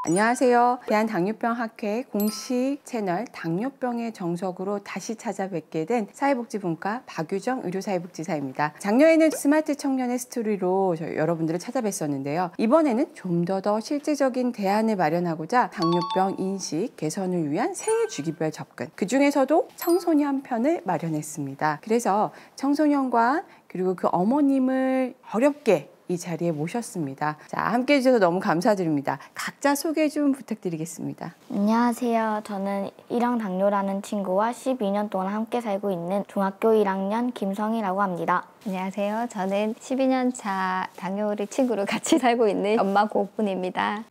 안녕하세요. 대한당뇨병학회 공식 채널 당뇨병의 정석으로 다시 찾아뵙게 된 사회복지분과 박유정 의료사회복지사입니다. 작년에는 스마트 청년의 스토리로 여러분들을 찾아뵀었는데요. 이번에는 좀 더 실질적인 대안을 마련하고자 당뇨병 인식 개선을 위한 생애 주기별 접근, 그 중에서도 청소년 편을 마련했습니다. 그래서 청소년과 그리고 그 어머님을 어렵게 이 자리에 모셨습니다. 자, 함께 해주셔서 너무 감사드립니다. 각자 소개 좀 부탁드리겠습니다. 안녕하세요. 저는 1형 당뇨라는 친구와 12년 동안 함께 살고 있는 중학교 1학년 김성희라고 합니다. 안녕하세요. 저는 12년 차 당뇨를 친구로 같이 살고 있는 엄마 고분입니다.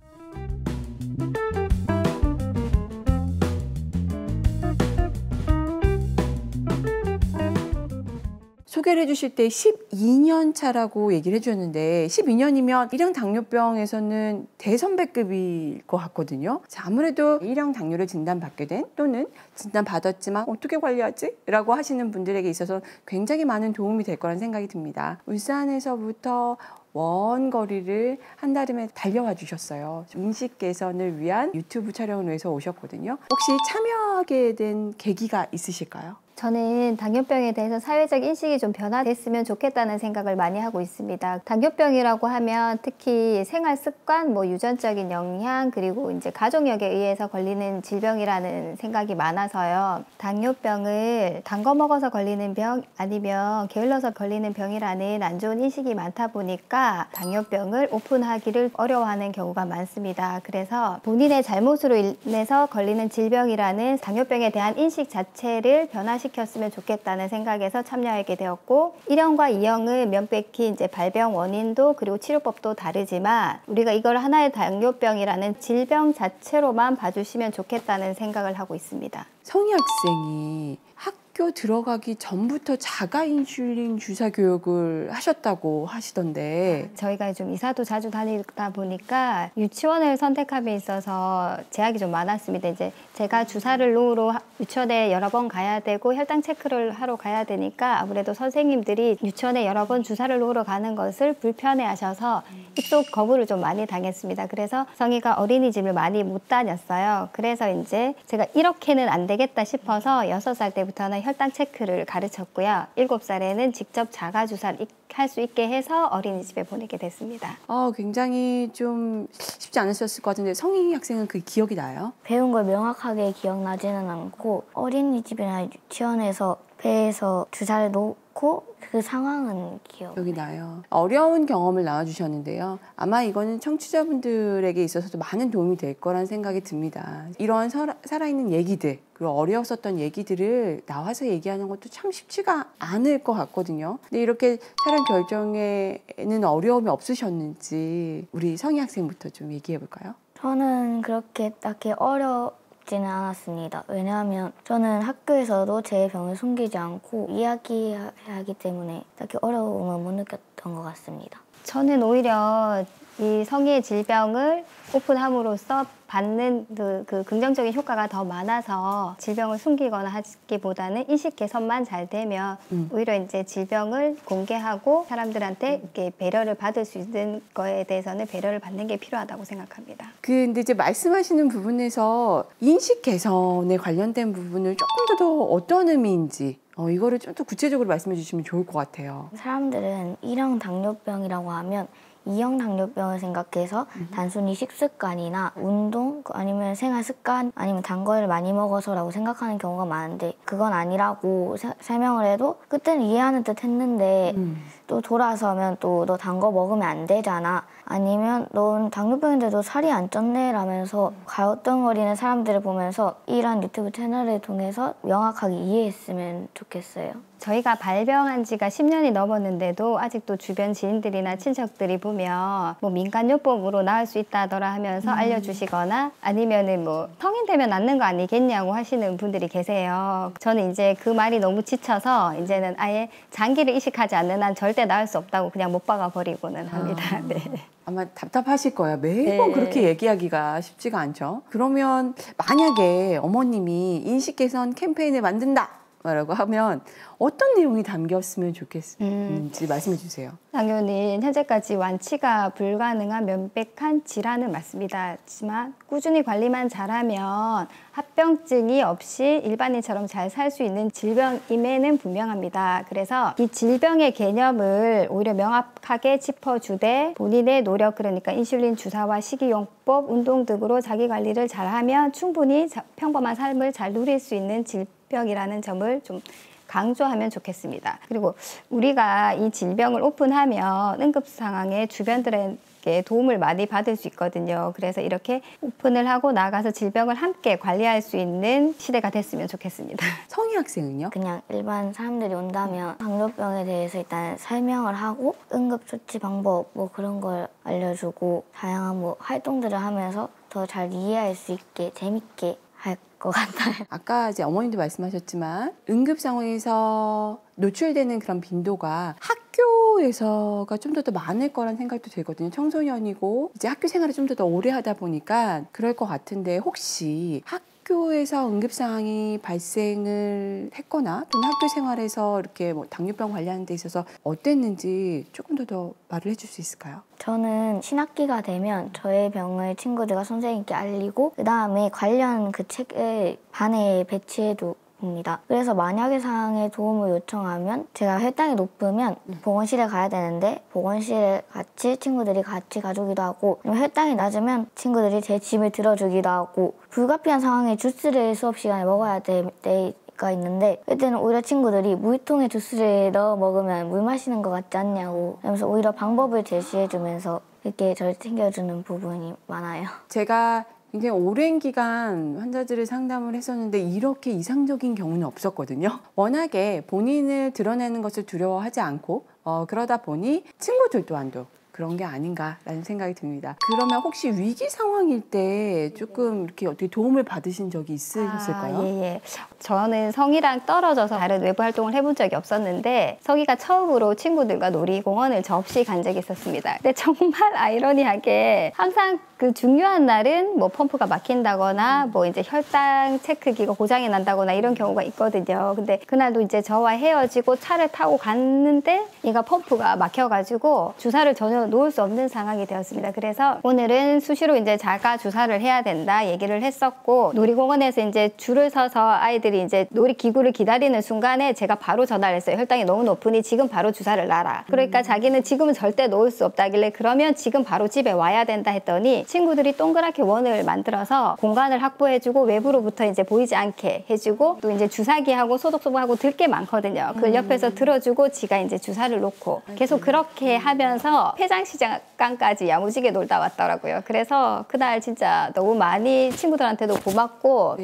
소개를 해주실 때 12년 차라고 얘기를 해주셨는데 12년이면 1형 당뇨병에서는 대선배급일 것 같거든요. 자, 아무래도 1형 당뇨를 진단받게 된 또는 진단받았지만 어떻게 관리하지? 라고 하시는 분들에게 있어서 굉장히 많은 도움이 될 거라는 생각이 듭니다. 울산에서부터 원거리를 한달음에 달려와 주셨어요. 인식 개선을 위한 유튜브 촬영을 위해서 오셨거든요. 혹시 참여하게 된 계기가 있으실까요? 저는 당뇨병에 대해서 사회적 인식이 좀 변화됐으면 좋겠다는 생각을 많이 하고 있습니다. 당뇨병이라고 하면 특히 생활 습관, 유전적인 영향, 그리고 이제 가족력에 의해서 걸리는 질병이라는 생각이 많아서요. 당뇨병을 단 거 먹어서 걸리는 병 아니면 게을러서 걸리는 병이라는 안 좋은 인식이 많다 보니까 당뇨병을 오픈하기를 어려워하는 경우가 많습니다. 그래서 본인의 잘못으로 인해서 걸리는 질병이라는 당뇨병에 대한 인식 자체를 변화시켰으면 좋겠다는 생각에서 참여하게 되었고, 1형과 2형은 명백히 이제 발병 원인도 그리고 치료법도 다르지만 우리가 이걸 하나의 당뇨병이라는 질병 자체로만 봐주시면 좋겠다는 생각을 하고 있습니다. 성희 학생이 학교 들어가기 전부터 자가 인슐린 주사 교육을 하셨다고 하시던데, 저희가 좀 이사도 자주 다니다 보니까 유치원을 선택함에 있어서 제약이 좀 많았습니다. 이제 제가 주사를 놓으러 유치원에 여러 번 가야 되고 혈당 체크를 하러 가야 되니까 아무래도 선생님들이 유치원에 여러 번 주사를 놓으러 가는 것을 불편해 하셔서 입소 거부를 좀 많이 당했습니다. 그래서 성희가 어린이집을 많이 못 다녔어요. 그래서 이제 제가 이렇게는 안 되겠다 싶어서 6살 때부터는 혈당 체크를 가르쳤고요. 7살에는 직접 자가 주사를 할 수 있게 해서 어린이집에 보내게 됐습니다. 굉장히 좀 쉽지 않으셨을 것 같은데 성희 학생은 그 기억이 나요? 배운 걸 명확하게 기억나지는 않고 어린이집이나 유치원에서 배에서 주사를 놓고 그 상황은 기억이 나요. 어려운 경험을 나눠주셨는데요. 아마 이거는 청취자분들에게 있어서도 많은 도움이 될 거란 생각이 듭니다. 이러한 살아있는 얘기들, 그리고 어려웠었던 얘기들을 나와서 얘기하는 것도 참 쉽지가 않을 것 같거든요. 근데 이렇게 촬영 결정에는 어려움이 없으셨는지 우리 성희 학생부터 좀 얘기해 볼까요? 저는 그렇게 딱히 어렵지는 않았습니다. 왜냐하면 저는 학교에서도 제 병을 숨기지 않고 이야기하기 때문에 딱히 어려움을 못 느꼈던 것 같습니다. 저는 오히려 이 성희의 질병을 오픈함으로써 받는 그 긍정적인 효과가 더 많아서 질병을 숨기거나 하기보다는 인식 개선만 잘 되면 오히려 이제 질병을 공개하고 사람들한테 이렇게 배려를 받을 수 있는 거에 대해서는 배려를 받는 게 필요하다고 생각합니다. 근데 이제 말씀하시는 부분에서 인식 개선에 관련된 부분을 조금 더 어떤 의미인지 이거를 좀 더 구체적으로 말씀해 주시면 좋을 것 같아요. 사람들은 1형 당뇨병이라고 하면 2형 당뇨병을 생각해서 단순히 식습관이나 운동 아니면 생활습관 아니면 단 거를 많이 먹어서라고 생각하는 경우가 많은데 그건 아니라고 설명을 해도 그때는 이해하는 듯 했는데 또 돌아서면 또 너 단 거 먹으면 안 되잖아, 아니면 넌 당뇨병인데도 살이 안 쪘네 라면서 가요덩거리는 사람들을 보면서 이런 유튜브 채널을 통해서 명확하게 이해했으면 좋겠어요. 저희가 발병한 지가 10년이 넘었는데도 아직도 주변 지인들이나 친척들이 보면 민간요법으로 나을 수 있다더라 하면서 알려주시거나 아니면은 성인 되면 낫는 거 아니겠냐고 하시는 분들이 계세요. 저는 이제 그 말이 너무 지쳐서 이제는 아예 장기를 이식하지 않는 한 절대 나을 수 없다고 그냥 못 박아 버리고는 합니다. 네. 아마 답답하실 거예요. 매번 그렇게 얘기하기가 쉽지가 않죠. 그러면 만약에 어머님이 인식 개선 캠페인을 만든다 라고 하면 어떤 내용이 담겼으면 좋겠는지 말씀해 주세요. 당뇨는 현재까지 완치가 불가능한 명백한 질환은 맞습니다. 하지만 꾸준히 관리만 잘하면 합병증이 없이 일반인처럼 잘 살 수 있는 질병임에는 분명합니다. 그래서 이 질병의 개념을 오히려 명확하게 짚어주되 본인의 노력, 그러니까 인슐린 주사와 식이요법, 운동 등으로 자기 관리를 잘하면 충분히 평범한 삶을 잘 누릴 수 있는 질병이라는 점을 좀 강조하면 좋겠습니다. 그리고 우리가 이 질병을 오픈하면 응급 상황에 주변들에게 도움을 많이 받을 수 있거든요. 그래서 이렇게 오픈을 하고 나가서 질병을 함께 관리할 수 있는 시대가 됐으면 좋겠습니다. 성희 학생은요? 그냥 일반 사람들이 온다면 당뇨병에 대해서 일단 설명을 하고 응급조치 방법 뭐 그런 걸 알려주고 다양한 뭐 활동들을 하면서 더 잘 이해할 수 있게 재밌게 할 것 같아요. 아까 이제 어머님도 말씀하셨지만 응급 상황에서 노출되는 그런 빈도가 학교에서가 좀 더 많을 거란 생각도 들거든요. 청소년이고 이제 학교 생활을 좀 더 오래 하다 보니까 그럴 것 같은데 혹시 학교에서 응급 상황이 발생을 했거나 또는 학교 생활에서 이렇게 뭐 당뇨병 관리하는 데 있어서 어땠는지 조금 더 말을 해줄 수 있을까요? 저는 신학기가 되면 저의 병을 친구들과 선생님께 알리고 그 다음에 관련 그 책을 반에 배치해도 봅니다. 그래서 만약에 상황에 도움을 요청하면 제가 혈당이 높으면 보건실에 가야 되는데 보건실에 같이 친구들이 같이 가주기도 하고 혈당이 낮으면 친구들이 제 짐을 들어주기도 하고 불가피한 상황에 주스를 수업 시간에 먹어야 될 때가 있는데 그때는 오히려 친구들이 물통에 주스를 넣어 먹으면 물 마시는 것 같지 않냐고 그러면서 오히려 방법을 제시해주면서 이렇게 저를 챙겨주는 부분이 많아요. 제가 굉장히 오랜 기간 환자들을 상담을 했었는데 이렇게 이상적인 경우는 없었거든요. 워낙에 본인을 드러내는 것을 두려워하지 않고 그러다 보니 친구들 또한도 그런 게 아닌가라는 생각이 듭니다. 그러면 혹시 위기 상황일 때 조금 이렇게 어떻게 도움을 받으신 적이 있으실까요? 예. 저는 성희랑 떨어져서 다른 외부 활동을 해본 적이 없었는데 성희가 처음으로 친구들과 놀이공원을 접시 간 적이 있었습니다. 근데 정말 아이러니하게 항상 그 중요한 날은 뭐 펌프가 막힌다거나 뭐 이제 혈당 체크기가 고장이 난다거나 이런 경우가 있거든요. 근데 그날도 이제 저와 헤어지고 차를 타고 갔는데 얘가 펌프가 막혀가지고 주사를 전혀 놓을 수 없는 상황이 되었습니다. 그래서 오늘은 수시로 이제 자가 주사를 해야 된다 얘기를 했었고 놀이공원에서 이제 줄을 서서 아이들이 이제 놀이기구를 기다리는 순간에 제가 바로 전화를 했어요. 혈당이 너무 높으니 지금 바로 주사를 놔라. 그러니까 자기는 지금은 절대 놓을 수 없다길래 그러면 지금 바로 집에 와야 된다 했더니 친구들이 동그랗게 원을 만들어서 공간을 확보해주고 외부로부터 이제 보이지 않게 해주고 또 이제 주사기하고 소독소독하고 들 게 많거든요. 그걸 옆에서 들어주고 지가 이제 주사를 놓고 계속 그렇게 하면서 폐장시장까지 야무지게 놀다 왔더라고요. 그래서 그날 진짜 너무 많이 친구들한테도 고맙고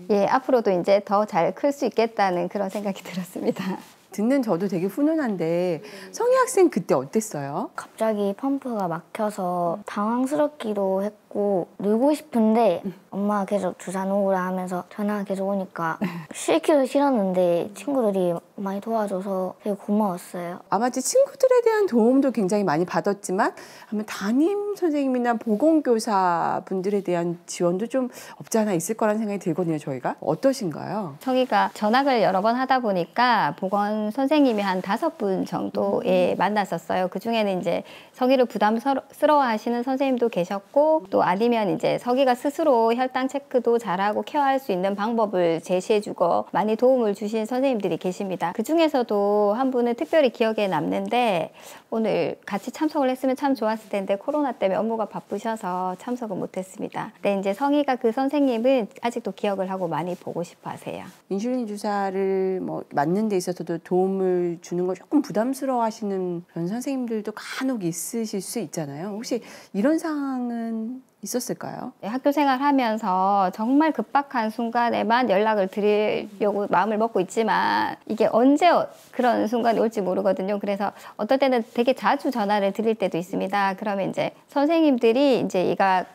예, 앞으로도 이제 더 잘 클 수 있겠다는 그런 생각이 들었습니다. 듣는 저도 되게 훈훈한데 성희 학생 그때 어땠어요? 갑자기 펌프가 막혀서 당황스럽기도 했고 놀고 싶은데 엄마가 계속 주사 놓으라 하면서 전화가 계속 오니까 싫기도 싫었는데 친구들이 많이 도와줘서 되게 고마웠어요. 아마 이제 친구들에 대한 도움도 굉장히 많이 받았지만 아마 담임 선생님이나 보건교사 분들에 대한 지원도 좀 없지 않아 있을 거라는 생각이 들거든요. 저희가 어떠신가요? 성희가 전학을 여러 번 하다 보니까 보건 선생님이 한 5분 정도에 만났었어요. 그 중에는 이제 성희를 부담스러워하시는 선생님도 계셨고 또 아니면 이제 성희가 스스로 혈당 체크도 잘하고 케어할 수 있는 방법을 제시해주고 많이 도움을 주신 선생님들이 계십니다. 그 중에서도 한 분은 특별히 기억에 남는데 오늘 같이 참석을 했으면 참 좋았을 텐데 코로나 때문에 업무가 바쁘셔서 참석을 못했습니다. 근데 이제 성희가 그 선생님은 아직도 기억을 하고 많이 보고 싶어 하세요. 인슐린 주사를 뭐 맞는 데 있어서도 도움을 주는 걸 조금 부담스러워 하시는 그런 선생님들도 간혹 있으실 수 있잖아요. 혹시 이런 상황은 있었을까요? 학교 생활하면서 정말 급박한 순간에만 연락을 드리려고 마음을 먹고 있지만 이게 언제 그런 순간이 올지 모르거든요. 그래서 어떨 때는 되게 자주 전화를 드릴 때도 있습니다. 그러면 이제 선생님들이 이제 얘가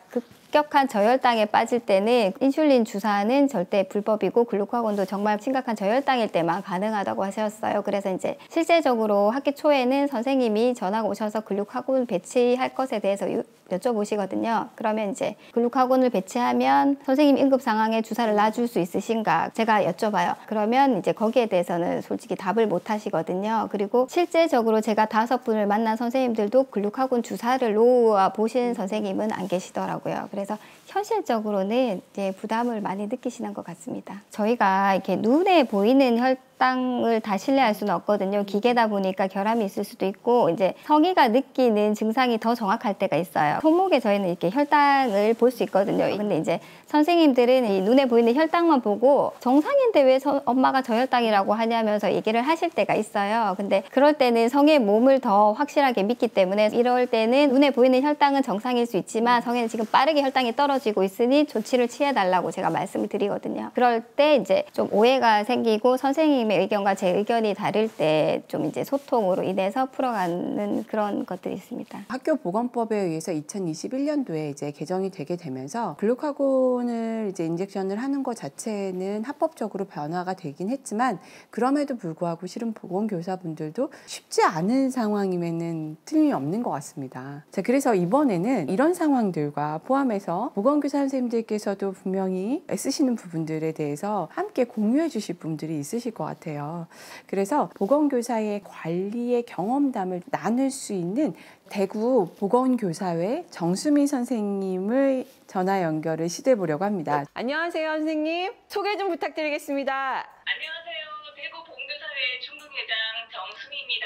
급격한 저혈당에 빠질 때는 인슐린 주사는 절대 불법이고 글루카곤도 정말 심각한 저혈당일 때만 가능하다고 하셨어요. 그래서 이제 실제적으로 학기 초에는 선생님이 전화가 오셔서 글루카곤 배치할 것에 대해서 여쭤보시거든요. 그러면 이제 글루카곤을 배치하면 선생님 응급 상황에 주사를 놔줄 수 있으신가 제가 여쭤봐요. 그러면 이제 거기에 대해서는 솔직히 답을 못 하시거든요. 그리고 실제적으로 제가 5분을 만난 선생님들도 글루카곤 주사를 놓아 보신 선생님은 안 계시더라고요. 그래서 현실적으로는 이제 부담을 많이 느끼시는 것 같습니다. 저희가 이렇게 눈에 보이는 혈당을 다 신뢰할 수는 없거든요. 기계다 보니까 결함이 있을 수도 있고 이제 성의가 느끼는 증상이 더 정확할 때가 있어요. 손목에 저희는 이렇게 혈당을 볼 수 있거든요. 근데 이제 선생님들은 이 눈에 보이는 혈당만 보고 정상인데 왜 엄마가 저혈당이라고 하냐면서 얘기를 하실 때가 있어요. 근데 그럴 때는 성의 몸을 더 확실하게 믿기 때문에 이럴 때는 눈에 보이는 혈당은 정상일 수 있지만 성에는 지금 빠르게 혈당이 떨어지고 있으니 조치를 취해달라고 제가 말씀을 드리거든요. 그럴 때 이제 좀 오해가 생기고 선생님의 의견과 제 의견이 다를 때 좀 이제 소통으로 인해서 풀어가는 그런 것들이 있습니다. 학교 보건법에 의해서 2021년도에 이제 개정이 되게 되면서 글루카곤을 이제 인젝션을 하는 것 자체는 합법적으로 변화가 되긴 했지만 그럼에도 불구하고 실은 보건교사분들도 쉽지 않은 상황임에는 틀림없는 것 같습니다. 자, 그래서 이번에는 이런 상황들과 포함해서 보건교사 선생님들께서도 분명히 애쓰시는 부분들에 대해서 함께 공유해 주실 분들이 있으실 것 같아요. 그래서 보건교사의 관리의 경험담을 나눌 수 있는 대구 보건교사회 정수미 선생님을 전화 연결을 시도해 보려고 합니다. 안녕하세요, 선생님. 소개 좀 부탁드리겠습니다. 안녕하세요. 대구 보건교사회 중등회장 정수미입니다.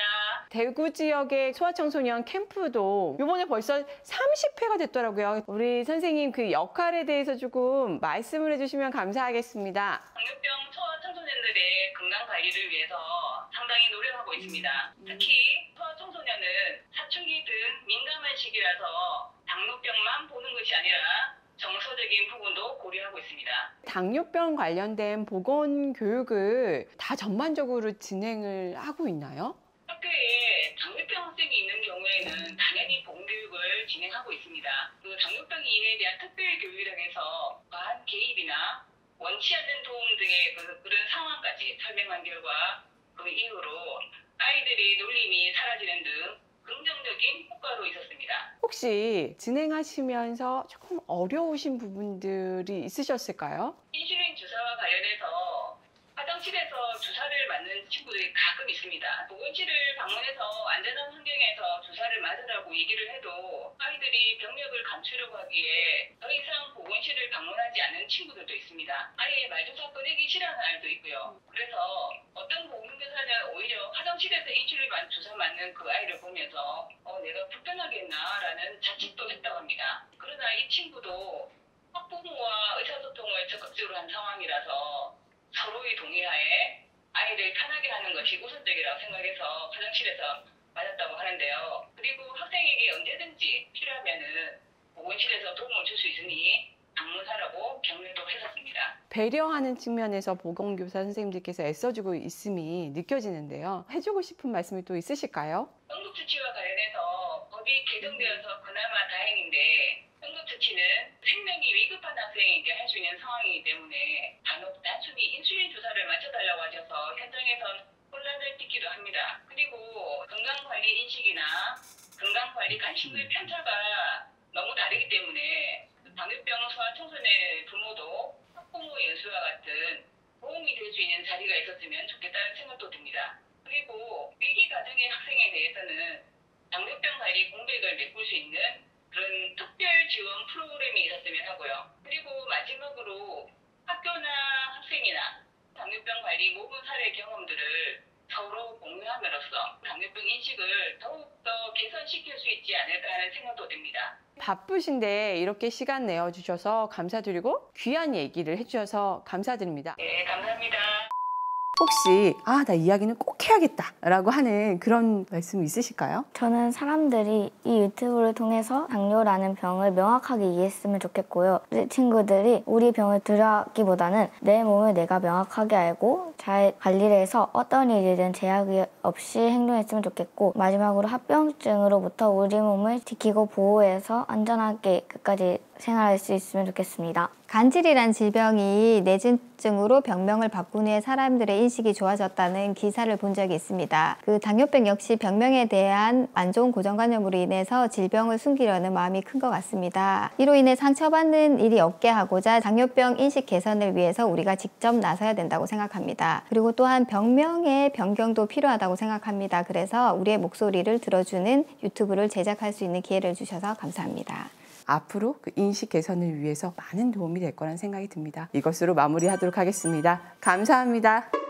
대구 지역의 소아청소년 캠프도 이번에 벌써 30회가 됐더라고요. 우리 선생님 그 역할에 대해서 조금 말씀을 해주시면 감사하겠습니다. 당뇨병 소아청소년들의 건강관리를 위해서 상당히 노력하고 있습니다. 특히 소아청소년은 사춘기 등 민감한 시기라서 당뇨병만 보는 것이 아니라 정서적인 부분도 고려하고 있습니다. 당뇨병 관련된 보건 교육을 다 전반적으로 진행을 하고 있나요? 학교에 당뇨병 학생이 있는 경우에는 당연히 보건교육을 진행하고 있습니다. 그 당뇨병 이인에 대한 특별 교육이라고 해서 과한 개입이나 원치 않는 도움 등의 그런 상황까지 설명한 결과 그 이후로 아이들이 놀림이 사라지는 등 긍정적인 효과로 있었습니다. 혹시 진행하시면서 조금 어려우신 부분들이 있으셨을까요? 인슐린 주사와 관련해서 화장실에서 주사를 맞는 친구들이 가끔 있습니다. 보건실을 방문해서 안전한 환경에서 주사를 맞으라고 얘기를 해도 아이들이 병력을 감추려고 하기에 더 이상 보건실을 방문하지 않는 친구들도 있습니다. 아예 말조차 꺼내기 싫어하는 아이도 있고요. 그래서 어떤 보건교사는 오히려 화장실에서 인슐린 주사 맞는 그 아이를 보면서 내가 불편하겠나라는 자책도 했다고 합니다. 그러나 이 친구도 학부모와 의사소통을 적극적으로 한 상황이라서 서로의 동의하에 아이를 편하게 하는 것이 우선적이라고 생각해서 화장실에서 맞았다고 하는데요. 그리고 학생에게 언제든지 필요하면은 보건실에서 도움을 줄 수 있으니 방문하라고 격려도 했었습니다. 배려하는 측면에서 보건교사 선생님들께서 애써주고 있음이 느껴지는데요. 해주고 싶은 말씀이 또 있으실까요? 응급처치와 관련해서 법이 개정되어서 그나마 다행인데 응급처치는 생명이 위급한 학생에게 할 수 있는 상황이기 때문에 간혹 단순히 인슐린 주사를 맞춰달라고 하셔서 현장에선 혼란을 빚기도 합니다. 그리고 건강관리 인식이나 건강관리 관심의 편차가 너무 다르기 때문에 당뇨병 소아청소년 부모도 학부모 연수와 같은 도움이 될 수 있는 자리가 있었으면 좋겠다는 생각도 듭니다. 그리고 위기 가정의 학생에 대해서는 당뇨병 관리 공백을 메꿀 수 있는 그런 특별 지원 프로그램이 있었으면 하고요. 그리고 마지막으로 학교나 학생이나 당뇨병 관리 모든 사례 경험들을 서로 공유함으로써 당뇨병 인식을 더욱더 개선시킬 수 있지 않을까 하는 생각도 듭니다. 바쁘신데 이렇게 시간 내어주셔서 감사드리고 귀한 얘기를 해주셔서 감사드립니다. 네, 감사합니다. 혹시 나 이야기는 꼭 해야겠다 라고 하는 그런 말씀 있으실까요? 저는 사람들이 이 유튜브를 통해서 당뇨라는 병을 명확하게 이해했으면 좋겠고요. 내 친구들이 우리 병을 두려워하기보다는 내 몸을 내가 명확하게 알고 잘 관리를 해서 어떤 일이든 제약 없이 행동했으면 좋겠고, 마지막으로 합병증으로부터 우리 몸을 지키고 보호해서 안전하게 끝까지 생활할 수 있으면 좋겠습니다. 간질이란 질병이 뇌진증으로 병명을 바꾼 후에 사람들의 인식이 좋아졌다는 기사를 본 적이 있습니다. 그 당뇨병 역시 병명에 대한 안 좋은 고정관념으로 인해서 질병을 숨기려는 마음이 큰 것 같습니다. 이로 인해 상처받는 일이 없게 하고자 당뇨병 인식 개선을 위해서 우리가 직접 나서야 된다고 생각합니다. 그리고 또한 병명의 변경도 필요하다고 생각합니다. 그래서 우리의 목소리를 들어주는 유튜브를 제작할 수 있는 기회를 주셔서 감사합니다. 앞으로 그 인식 개선을 위해서 많은 도움이 될 거란 생각이 듭니다. 이것으로 마무리하도록 하겠습니다. 감사합니다.